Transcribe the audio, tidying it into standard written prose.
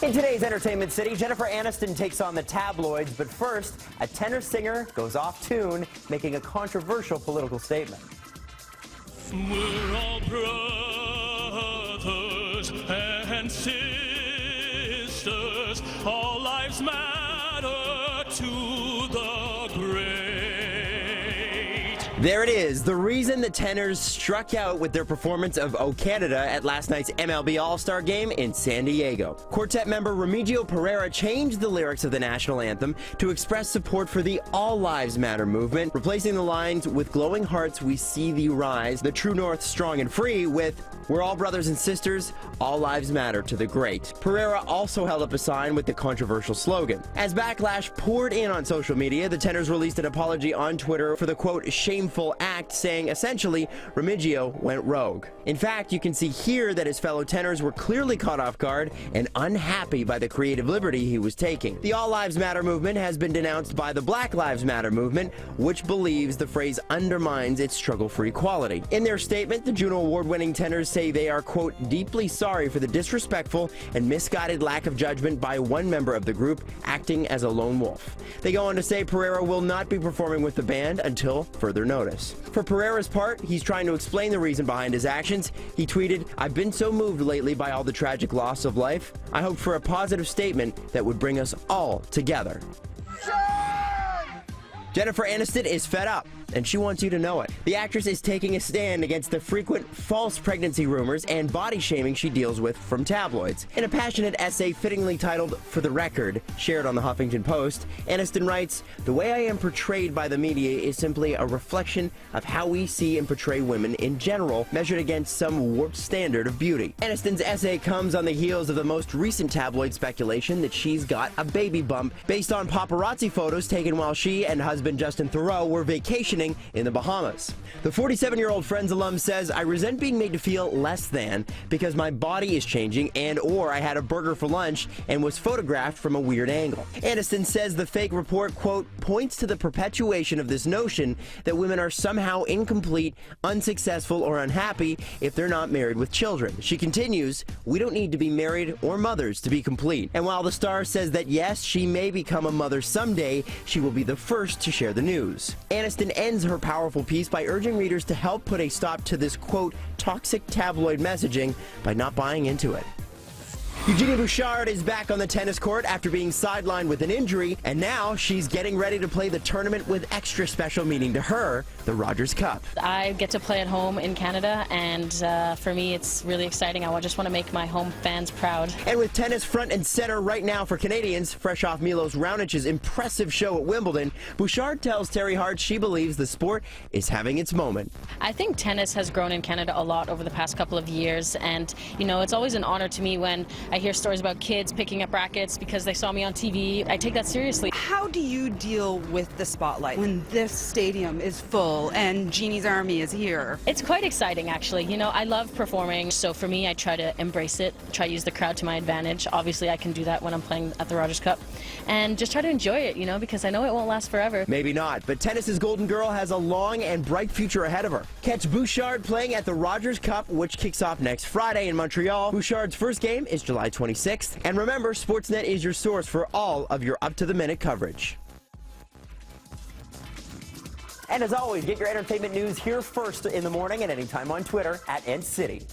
In today's Entertainment City, Jennifer Aniston takes on the tabloids, but first, a tenor singer goes off tune, making a controversial political statement. We're all brothers and sisters, all lives matter to the great. There it is, the reason the Tenors struck out with their performance of "O Canada" at last night's MLB All-Star Game in San Diego. Quartet member Remigio Pereira changed the lyrics of the national anthem to express support for the All Lives Matter movement, replacing the lines "With glowing hearts we see thee rise, the true north strong and free" with "We're all brothers and sisters, all lives matter to the great." Pereira also held up a sign with the controversial slogan. As backlash poured in on social media, the Tenors released an apology on Twitter for the quote "shameful act," saying essentially Remigio went rogue. In fact, you can see here that his fellow tenors were clearly caught off guard and unhappy by the creative liberty he was taking. The All Lives Matter movement has been denounced by the Black Lives Matter movement, which believes the phrase undermines its struggle for equality. In their statement, the Juno Award-winning tenors say they are, quote, deeply sorry for the disrespectful and misguided lack of judgment by one member of the group acting as a lone wolf. They go on to say Pereira will not be performing with the band until further notice. For Pereira's part, he's trying to explain the reason behind his actions. He tweeted, "I've been so moved lately by all the tragic loss of life. I hope for a positive statement that would bring us all together." Jennifer Aniston is fed up, and she wants you to know it. The actress is taking a stand against the frequent false pregnancy rumors and body shaming she deals with from tabloids. In a passionate essay fittingly titled "For the Record," shared on the Huffington Post, Aniston writes, "The way I am portrayed by the media is simply a reflection of how we see and portray women in general, measured against some warped standard of beauty." Aniston's essay comes on the heels of the most recent tabloid speculation that she's got a baby bump based on paparazzi photos taken while she and husband Justin Theroux were vacationing in the Bahamas. The 47-year-old Friends alum says, "I resent being made to feel less than because my body is changing or I had a burger for lunch and was photographed from a weird angle." Aniston says the fake report, quote, points to the perpetuation of this notion that women are somehow incomplete, unsuccessful, or unhappy if they're not married with children. She continues, "We don't need to be married or mothers to be complete." And while the star says that yes, she may become a mother someday, she will be the first to share the news. Aniston ends her powerful piece by urging readers to help put a stop to this, quote, toxic tabloid messaging by not buying into it. Eugenie Bouchard is back on the tennis court after being sidelined with an injury, and now she's getting ready to play the tournament with extra special meaning to her, the Rogers Cup. I get to play at home in Canada, and for me it's really exciting. I just want to make my home fans proud. And with tennis front and center right now for Canadians, fresh off Milos Raonic's impressive show at Wimbledon, Bouchard tells Terry Hart she believes the sport is having its moment. I think tennis has grown in Canada a lot over the past couple of years, and you know, it's always an honor to me when I hear stories about kids picking up rackets because they saw me on TV. I take that seriously. How do you deal with the spotlight when this stadium is full and Jeannie's Army is here? It's quite exciting, actually. You know, I love performing, so for me, I try to embrace it, try to use the crowd to my advantage. Obviously, I can do that when I'm playing at the Rogers Cup, and just try to enjoy it, you know, because I know it won't last forever. Maybe not, but tennis's golden girl has a long and bright future ahead of her. Catch Bouchard playing at the Rogers Cup, which kicks off next Friday in Montreal. Bouchard's first game is July 26th. And remember, Sportsnet is your source for all of your up-to-the-minute coverage. And as always, get your entertainment news here first in the morning and anytime on Twitter @NCity.